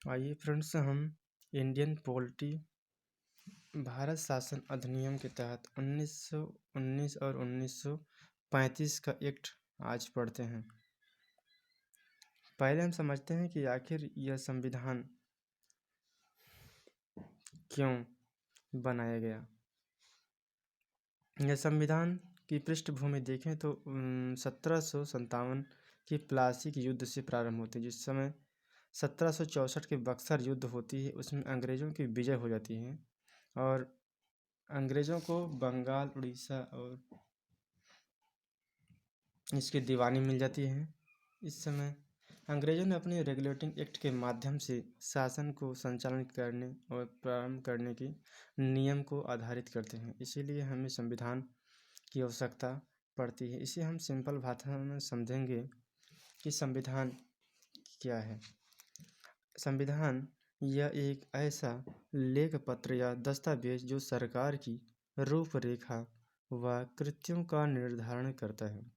आइए फ्रेंड्स, हम Indian polity Bharat शासन अधिनियम के तहत 1919 और 1935 का एक्ट आज पढ़ते हैं। पहले हम समझते हैं कि आखिर यह संविधान क्यों बनाया गया। यह संविधान की पृष्ठभूमि देखें तो 1757 की प्लासी के युद्ध से प्रारंभ होती है। जिस समय 1764 के बक्सर युद्ध होती है, उसमें अंग्रेज़ों की विजय हो जाती है और अंग्रेज़ों को बंगाल, उड़ीसा और इसकी दीवानी मिल जाती है। इस समय अंग्रेज़ों ने अपने रेगुलेटिंग एक्ट के माध्यम से शासन को संचालित करने और प्रारंभ करने की नियम को आधारित करते हैं। इसीलिए हमें संविधान की आवश्यकता पड़ती है। इसे हम सिंपल भाषा में समझेंगे कि संविधान क्या है। संविधान यह एक ऐसा लेख पत्र या दस्तावेज जो सरकार की रूपरेखा व कृत्यों का निर्धारण करता है।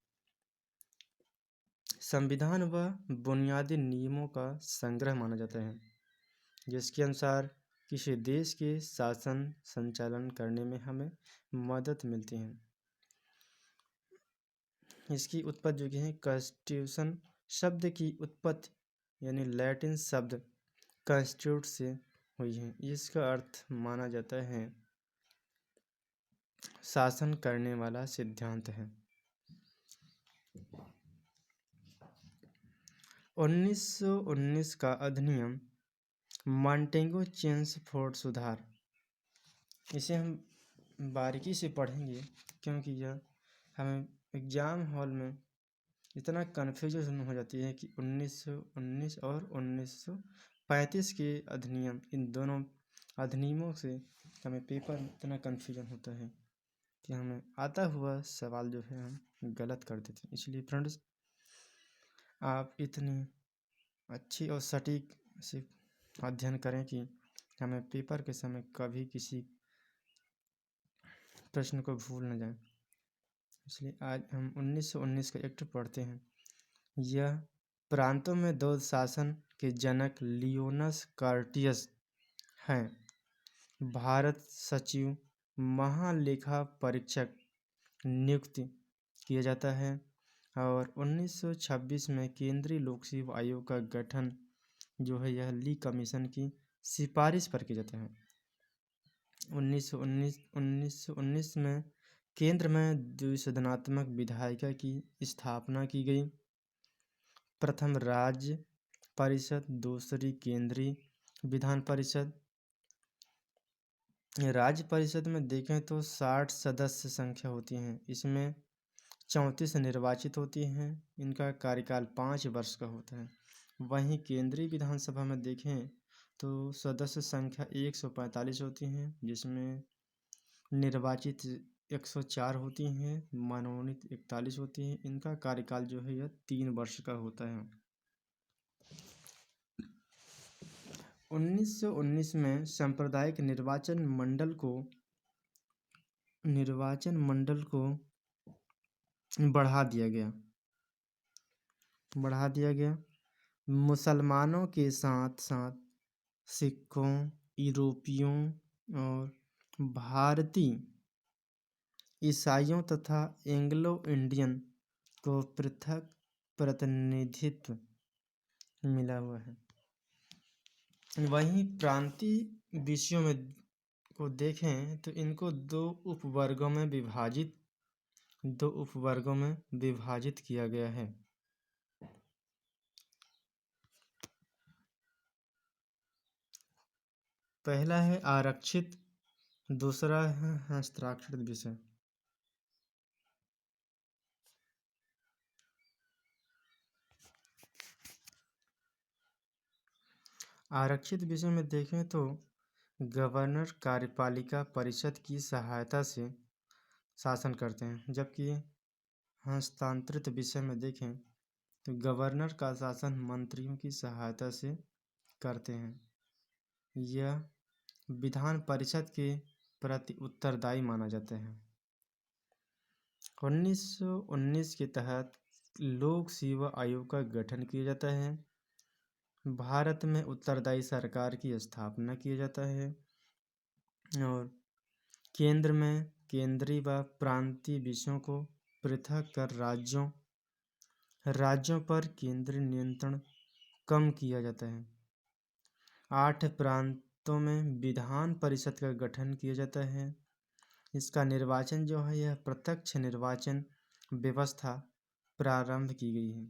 संविधान व बुनियादी नियमों का संग्रह माना जाता है, जिसके अनुसार किसी देश के शासन संचालन करने में हमें मदद मिलती है। इसकी उत्पत्ति जो कि है कॉन्स्टिट्यूशन शब्द की उत्पत्ति यानी लैटिन शब्द कॉन्स्टिट्यूट से हुई है। इसका अर्थ माना जाता है शासन करने वाला सिद्धांत है। 1919 का अधिनियम मॉन्टेगो चेम्सफोर्ड सुधार, इसे हम बारीकी से पढ़ेंगे क्योंकि यह हमें एग्ज़ाम हॉल में इतना कन्फ्यूजन हो जाती है कि 1919 और 1935 के अधिनियम, इन दोनों अधिनियमों से हमें पेपर में इतना कन्फ्यूजन होता है कि हमें आता हुआ सवाल जो है हम गलत कर देते हैं। इसलिए फ्रेंड्स, आप इतनी अच्छी और सटीक से अध्ययन करें कि हमें पेपर के समय कभी किसी प्रश्न को भूल न जाए। इसलिए आज हम 1919 का एक्ट पढ़ते हैं। यह प्रांतों में दो शासन के जनक लियोनस कार्टियस हैं। भारत सचिव महालेखा परीक्षक नियुक्त किया जाता है और 1926 में केंद्रीय लोक सेवा आयोग का गठन जो है यह ली कमीशन की सिफारिश पर किया जाता है। 1919 में केंद्र में द्विसदनात्मक विधायिका की स्थापना की गई। प्रथम राज्य परिषद, दूसरी केंद्रीय विधान परिषद। राज्य परिषद में देखें तो 60 सदस्य संख्या होती हैं। इसमें 34 निर्वाचित होती हैं। इनका कार्यकाल 5 वर्ष का होता है। वहीं केंद्रीय विधानसभा में देखें तो सदस्य संख्या 145 होती हैं, जिसमें निर्वाचित 104 होती हैं, मनोनीत 41 होती हैं। इनका कार्यकाल जो है यह 3 वर्ष का होता है। 1919 में सांप्रदायिक निर्वाचन मंडल को बढ़ा दिया गया। मुसलमानों के साथ साथ सिखों, यूरोपियों और भारतीय ईसाइयों तथा एंग्लो इंडियन को पृथक प्रतिनिधित्व मिला हुआ है। वहीं प्रांतीय विषयों में को देखें तो इनको दो उपवर्गों में विभाजित किया गया है। पहला है आरक्षित, दूसरा है हस्ताक्षरित विषय। आरक्षित विषय में देखें तो गवर्नर कार्यपालिका परिषद की सहायता से शासन करते हैं, जबकि हस्तांतरित विषय में देखें तो गवर्नर का शासन मंत्रियों की सहायता से करते हैं। यह विधान परिषद के प्रति उत्तरदायी माना जाता है। 1919 के तहत लोक सेवा आयोग का गठन किया जाता है। भारत में उत्तरदायी सरकार की स्थापना किया जाता है। और केंद्र में केंद्रीय व प्रांतीय विषयों को पृथक कर राज्यों पर केंद्रीय नियंत्रण कम किया जाता है। 8 प्रांतों में विधान परिषद का गठन किया जाता है। इसका निर्वाचन जो है यह प्रत्यक्ष निर्वाचन व्यवस्था प्रारंभ की गई है।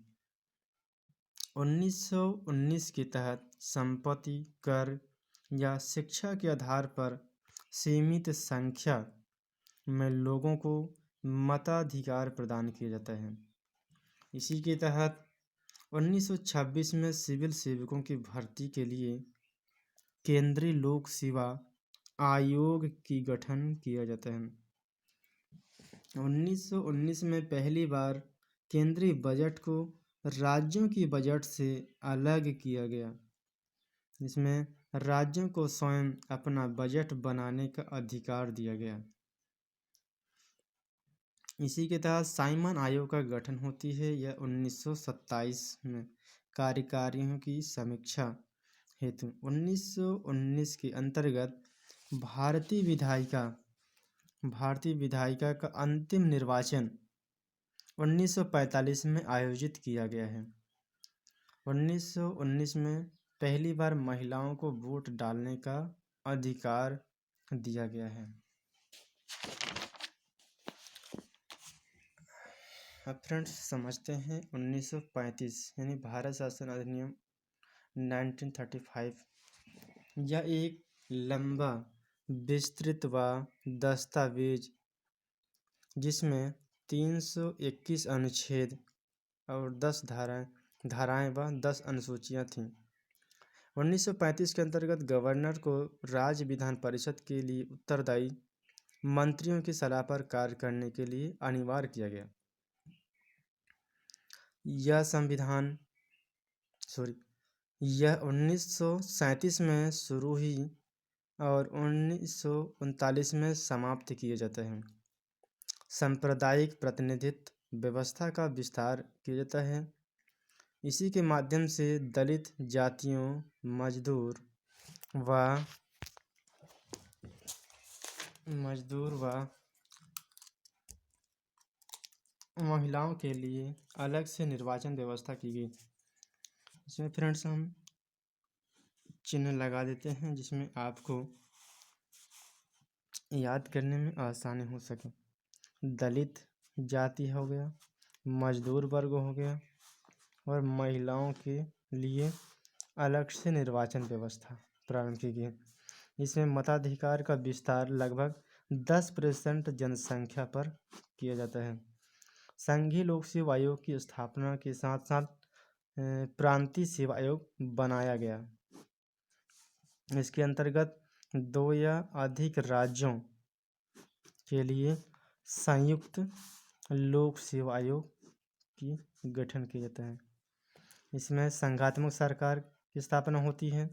1919 के तहत संपत्ति कर या शिक्षा के आधार पर सीमित संख्या में लोगों को मताधिकार प्रदान किया जाता है। इसी के तहत 1926 में सिविल सेवकों की भर्ती के लिए केंद्रीय लोक सेवा आयोग की गठन किया जाता है। 1919 में पहली बार केंद्रीय बजट को राज्यों की बजट से अलग किया गया। इसमें राज्यों को स्वयं अपना बजट बनाने का अधिकार दिया गया। इसी के तहत साइमन आयोग का गठन होती है। यह 1927 में कार्यकारियों की समीक्षा हेतु 1919 के अंतर्गत भारतीय विधायिका का अंतिम निर्वाचन 1945 में आयोजित किया गया है। 1919 में पहली बार महिलाओं को वोट डालने का अधिकार दिया गया है। अब फ्रेंड्स समझते हैं 1935 यानी भारत शासन अधिनियम 1935। यह एक लंबा विस्तृत व दस्तावेज जिसमें 321 अनुच्छेद और 10 धाराएं व 10 अनुसूचियां थीं। 1935 के अंतर्गत गवर्नर को राज्य विधान परिषद के लिए उत्तरदायी मंत्रियों की सलाह पर कार्य करने के लिए अनिवार्य किया गया। यह 1937 में शुरू हुई और 1939 में समाप्त किया जाता है। सांप्रदायिक प्रतिनिधित्व व्यवस्था का विस्तार किया जाता है। इसी के माध्यम से दलित जातियों, मजदूर व महिलाओं के लिए अलग से निर्वाचन व्यवस्था की गई। इसमें फ्रेंड्स हम चिन्ह लगा देते हैं जिसमें आपको याद करने में आसानी हो सके। दलित जाति हो गया, मजदूर वर्ग हो गया और महिलाओं के लिए अलग से निर्वाचन व्यवस्था प्रारंभ की गई। इसमें मताधिकार का विस्तार लगभग 10% जनसंख्या पर किया जाता है। संघीय लोक सेवा आयोग की स्थापना के साथ साथ प्रांतीय सेवा आयोग बनाया गया। इसके अंतर्गत 2 या अधिक राज्यों के लिए संयुक्त लोक सेवा आयोग की गठन किया जाता है। इसमें संघात्मक सरकार की स्थापना होती है।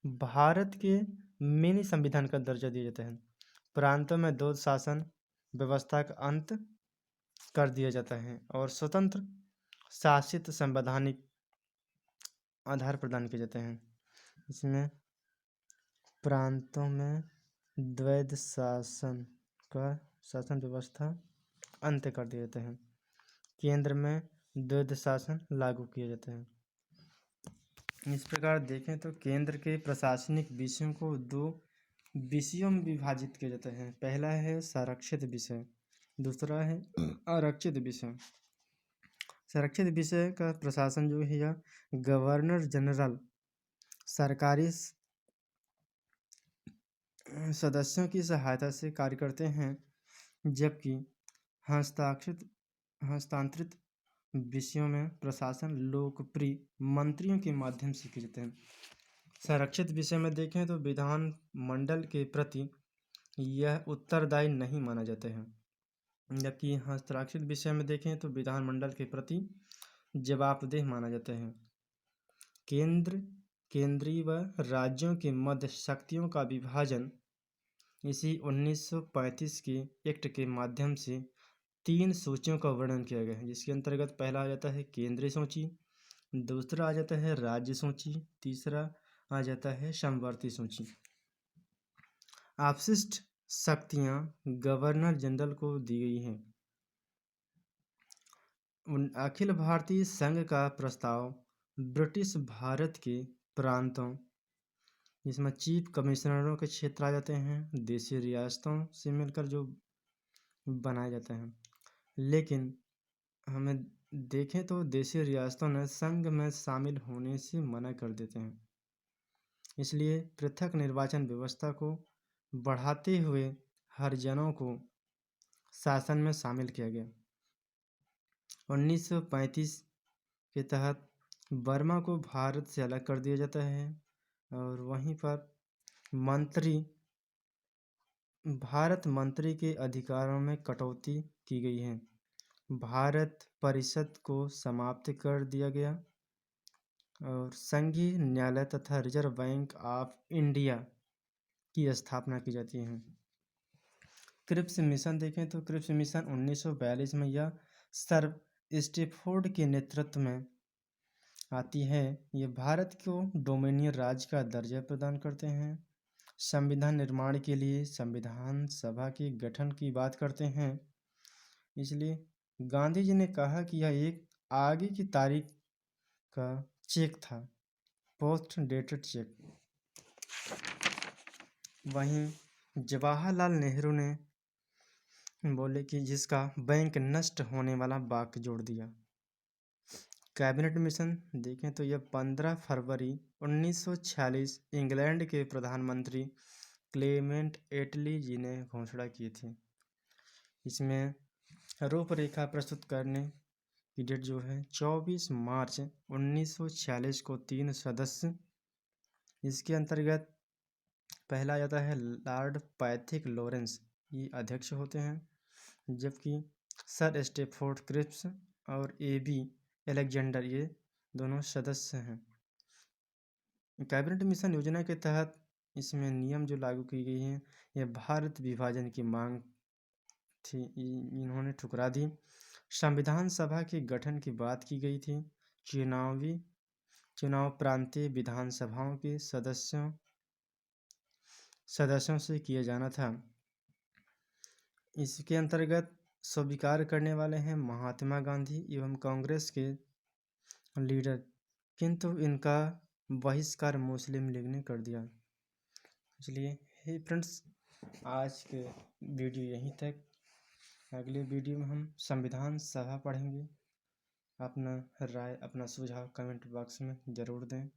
भारत के मिनी संविधान का दर्जा दिया जाता है। प्रांतों में 2 शासन व्यवस्था का अंत कर दिया जाता है और स्वतंत्र शासित संवैधानिक आधार प्रदान किए जाते हैं। इसमें प्रांतों में द्वैध शासन का शासन व्यवस्था अंत कर दिया जाता है। केंद्र में द्वैध शासन लागू किया जाता है। इस प्रकार देखें तो केंद्र के प्रशासनिक विषयों को 2 विषयों में विभाजित किया जाता है। पहला है संरक्षित विषय, दूसरा है आरक्षित विषय। संरक्षित विषय का प्रशासन जो है यह गवर्नर जनरल सरकारी सदस्यों की सहायता से कार्य करते हैं, जबकि हस्तांतरित विषयों में प्रशासन लोकप्रिय मंत्रियों के माध्यम से किए जाते हैं। संरक्षित विषय में देखें तो विधान मंडल के प्रति यह उत्तरदायी नहीं माना जाता है, जबकि हस्ताक्षरित विषय में देखें तो विधानमंडल के प्रति जवाबदेह माना जाता है। केंद्रीय व राज्यों के मध्य शक्तियों का विभाजन इसी 1935 के एक्ट के माध्यम से 3 सूचियों का वर्णन किया गया है, जिसके अंतर्गत पहला आ जाता है केंद्रीय सूची, दूसरा आ जाता है राज्य सूची, तीसरा आ जाता है समवर्ती सूची। अपशिष्ट शक्तियां गवर्नर जनरल को दी गई हैं। अखिल भारतीय संघ का प्रस्ताव ब्रिटिश भारत के प्रांतों, जिसमें चीफ कमिश्नरों के क्षेत्र आ जाते हैं, देशी रियासतों से मिलकर जो बनाए जाते हैं। लेकिन हमें देखें तो देशी रियासतों ने संघ में शामिल होने से मना कर देते हैं। इसलिए पृथक निर्वाचन व्यवस्था को बढ़ाते हुए हरिजनों को शासन में शामिल किया गया। 1935 के तहत बर्मा को भारत से अलग कर दिया जाता है और वहीं पर भारत मंत्री के अधिकारों में कटौती की गई है। भारत परिषद को समाप्त कर दिया गया और संघीय न्यायालय तथा रिजर्व बैंक ऑफ इंडिया की स्थापना की जाती है। क्रिप्स मिशन देखें तो क्रिप्स मिशन 1942 में यह सर स्टैफोर्ड के नेतृत्व में आती है। ये भारत को डोमिनियन राज्य का दर्जा प्रदान करते हैं। संविधान निर्माण के लिए संविधान सभा के गठन की बात करते हैं। इसलिए गांधी जी ने कहा कि यह एक आगे की तारीख का चेक था, पोस्ट डेटेड चेक। वहीं जवाहरलाल नेहरू ने बोले कि जिसका बैंक नष्ट होने वाला वाक्य जोड़ दिया। कैबिनेट मिशन देखें तो यह 15 फरवरी 1946 इंग्लैंड के प्रधानमंत्री क्लेमेंट एटली जी ने घोषणा की थी। इसमें रूपरेखा प्रस्तुत करने की डेट जो है 24 मार्च 1946 को 3 सदस्य। इसके अंतर्गत पहला आता है लॉर्ड पैथिक लॉरेंस, ये अध्यक्ष होते हैं, जबकि सर स्टैफोर्ड क्रिप्स और AB अलेक्जेंडर ये दोनों सदस्य हैं। कैबिनेट मिशन योजना के तहत इसमें नियम जो लागू की गई हैं, यह भारत विभाजन की मांग थी, इन्होंने ठुकरा दी। संविधान सभा के गठन की बात की गई थी। चुनाव प्रांतीय विधानसभाओं के सदस्यों से किया जाना था। इसके अंतर्गत स्वीकार करने वाले हैं महात्मा गांधी एवं कांग्रेस के लीडर, किंतु इनका बहिष्कार मुस्लिम लीग ने कर दिया। इसलिए हे फ्रेंड्स, आज के वीडियो यहीं तक। अगले वीडियो में हम संविधान सभा पढ़ेंगे। अपना राय, अपना सुझाव कमेंट बॉक्स में ज़रूर दें।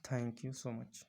Thank you so much.